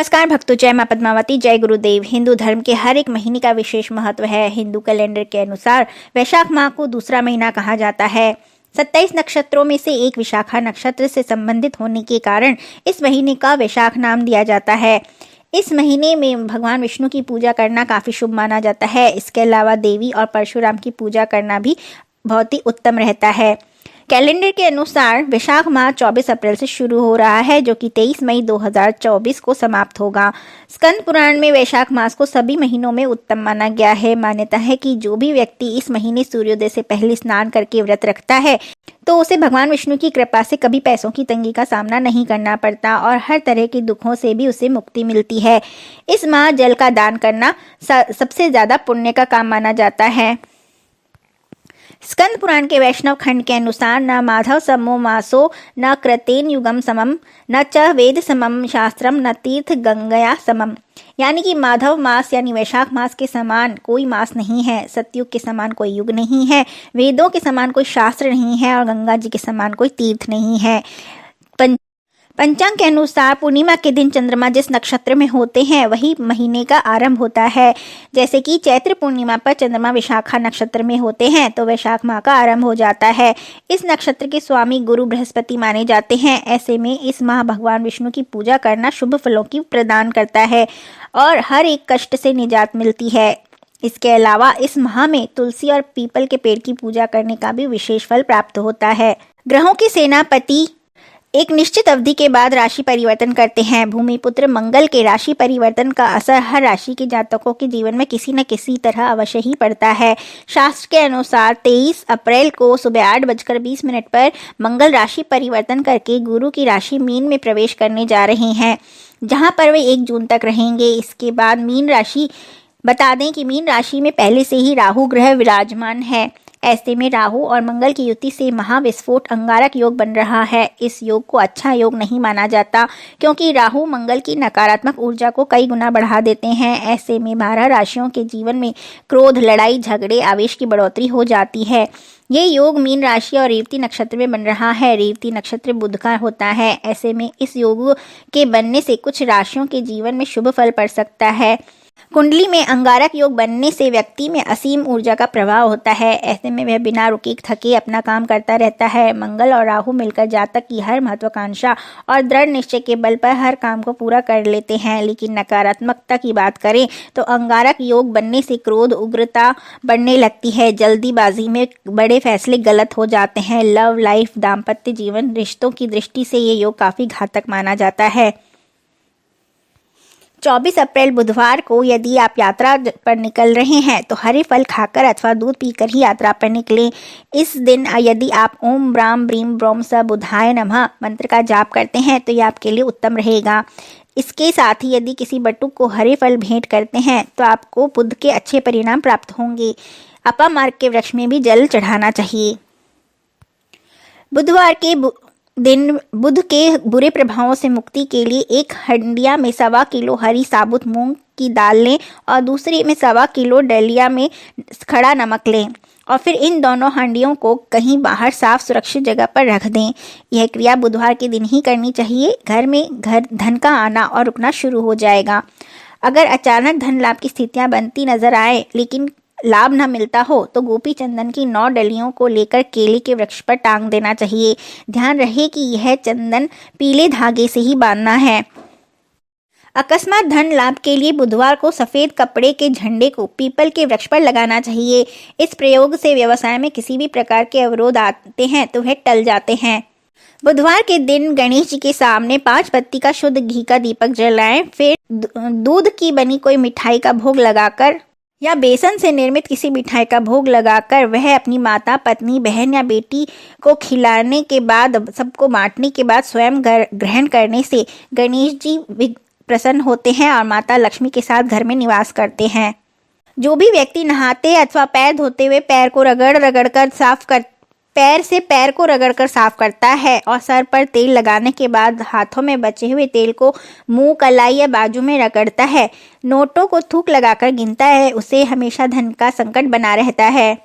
नमस्कार भक्तों, जय मां पद्मावती, जय गुरुदेव। हिंदू धर्म के हर एक महीने का विशेष महत्व है। हिंदू कैलेंडर के अनुसार वैशाख माह को दूसरा महीना कहा जाता है। 27 नक्षत्रों में से एक विशाखा नक्षत्र से संबंधित होने के कारण इस महीने का वैशाख नाम दिया जाता है। इस महीने में भगवान विष्णु की पूजा करना काफी शुभ माना जाता है। इसके अलावा देवी और परशुराम की पूजा करना भी बहुत ही उत्तम रहता है। कैलेंडर के अनुसार वैशाख माह 24 अप्रैल से शुरू हो रहा है, जो कि 23 मई 2024 को समाप्त होगा। स्कंद पुराण में वैशाख मास को सभी महीनों में उत्तम माना गया है। मान्यता है कि जो भी व्यक्ति इस महीने सूर्योदय से पहले स्नान करके व्रत रखता है तो उसे भगवान विष्णु की कृपा से कभी पैसों की तंगी का सामना नहीं करना पड़ता और हर तरह के दुखों से भी उसे मुक्ति मिलती है। इस माह जल का दान करना सबसे ज्यादा पुण्य का काम माना जाता है। स्कंद पुराण के वैष्णव खंड के अनुसार न माधव समो मासो न कृतेन युगम समम न च वेद समम शास्त्रम न तीर्थ गंगया समम, यानी कि माधव मास यानी वैशाख मास के समान कोई मास नहीं है, सतयुग के समान कोई युग नहीं है, वेदों के समान कोई शास्त्र नहीं है और गंगा जी के समान कोई तीर्थ नहीं है। पंचांग के अनुसार पूर्णिमा के दिन चंद्रमा जिस नक्षत्र में होते हैं वही महीने का आरंभ होता है। जैसे कि चैत्र पूर्णिमा पर चंद्रमा विशाखा नक्षत्र में होते हैं तो वैशाख माह का आरंभ हो जाता है। इस नक्षत्र के स्वामी गुरु बृहस्पति माने जाते हैं। ऐसे में इस माह भगवान विष्णु की पूजा करना शुभ फलों की प्रदान करता है और हर एक कष्ट से निजात मिलती है। इसके अलावा इस माह में तुलसी और पीपल के पेड़ की पूजा करने का भी विशेष फल प्राप्त होता है। ग्रहों के सेनापति एक निश्चित अवधि के बाद राशि परिवर्तन करते हैं। भूमिपुत्र मंगल के राशि परिवर्तन का असर हर राशि के जातकों के जीवन में किसी न किसी तरह अवश्य ही पड़ता है। शास्त्र के अनुसार 23 अप्रैल को सुबह 8:20 पर मंगल राशि परिवर्तन करके गुरु की राशि मीन में प्रवेश करने जा रहे हैं, जहां पर वे 1 जून तक रहेंगे। इसके बाद मीन राशि, बता दें कि मीन राशि में पहले से ही राहु ग्रह विराजमान है। ऐसे में राहु और मंगल की युति से महाविस्फोट अंगारक योग बन रहा है। इस योग को अच्छा योग नहीं माना जाता, क्योंकि राहु मंगल की नकारात्मक ऊर्जा को कई गुना बढ़ा देते हैं। ऐसे में 12 राशियों के जीवन में क्रोध, लड़ाई, झगड़े, आवेश की बढ़ोतरी हो जाती है। ये योग मीन राशि और रेवती नक्षत्र में बन रहा है। रेवती नक्षत्र बुध का होता है। ऐसे में इस योग के बनने से कुछ राशियों के जीवन में शुभ फल पड़ सकता है। कुंडली में अंगारक योग बनने से व्यक्ति में असीम ऊर्जा का प्रभाव होता है। ऐसे में वह बिना रुके थके अपना काम करता रहता है। मंगल और राहु मिलकर जातक की हर महत्वाकांक्षा और दृढ़ निश्चय के बल पर हर काम को पूरा कर लेते हैं। लेकिन नकारात्मकता की बात करें तो अंगारक योग बनने से क्रोध, उग्रता बढ़ने लगती है। जल्दीबाजी में बड़े फैसले गलत हो जाते हैं। लव लाइफ, दाम्पत्य जीवन, रिश्तों की दृष्टि से ये योग काफी घातक माना जाता है। 24 अप्रैल बुधवार को यदि आप यात्रा पर निकल रहे हैं तो हरे फल खाकर अथवा दूध पीकर ही यात्रा पर निकलें। इस दिन यदि आप ओम ब्राम ब्रीम ब्रोम स बुधाय नमः मंत्र का जाप करते हैं तो ये आपके लिए उत्तम रहेगा। इसके साथ ही यदि किसी बटुक को हरे फल भेंट करते हैं तो आपको बुध के अच्छे परिणाम प्राप्त होंगे। अपामार्ग के वृक्ष में भी जल चढ़ाना चाहिए। बुधवार के दिन बुध के बुरे प्रभावों से मुक्ति के लिए एक हंडिया में 1.25 किलो हरी साबुत मूंग की दाल लें और दूसरी में 1.25 किलो डलिया में खड़ा नमक लें और फिर इन दोनों हांडियों को कहीं बाहर साफ सुरक्षित जगह पर रख दें। यह क्रिया बुधवार के दिन ही करनी चाहिए। घर में धन का आना और रुकना शुरू हो जाएगा। अगर अचानक धन लाभ की स्थितियां बनती नजर आए लेकिन लाभ न मिलता हो तो गोपी चंदन की 9 डलियों को लेकर केले के वृक्ष पर टांग देना चाहिए। ध्यान रहे कि यह चंदन पीले धागे से ही बांधना है। अकस्मात धन लाभ के लिए बुधवार को सफेद कपड़े के झंडे को पीपल के वृक्ष पर लगाना चाहिए। इस प्रयोग से व्यवसाय में किसी भी प्रकार के अवरोध आते हैं तो वह टल जाते हैं। बुधवार के दिन गणेश जी के सामने 5 पत्ती का शुद्ध घी का दीपक जलाएं। फिर दूध की बनी कोई मिठाई का भोग लगाकर या बेसन से निर्मित किसी मिठाई का भोग लगाकर वह अपनी माता, पत्नी, बहन या बेटी को खिलाने के बाद, सबको बांटने के बाद स्वयं ग्रहण करने से गणेश जी प्रसन्न होते हैं और माता लक्ष्मी के साथ घर में निवास करते हैं। जो भी व्यक्ति नहाते अथवा पैर धोते हुए पैर से पैर को रगड़कर साफ करता है और सर पर तेल लगाने के बाद हाथों में बचे हुए तेल को मुंह, कलाई या बाजू में रगड़ता है, नोटों को थूक लगाकर गिनता है, उसे हमेशा धन का संकट बना रहता है।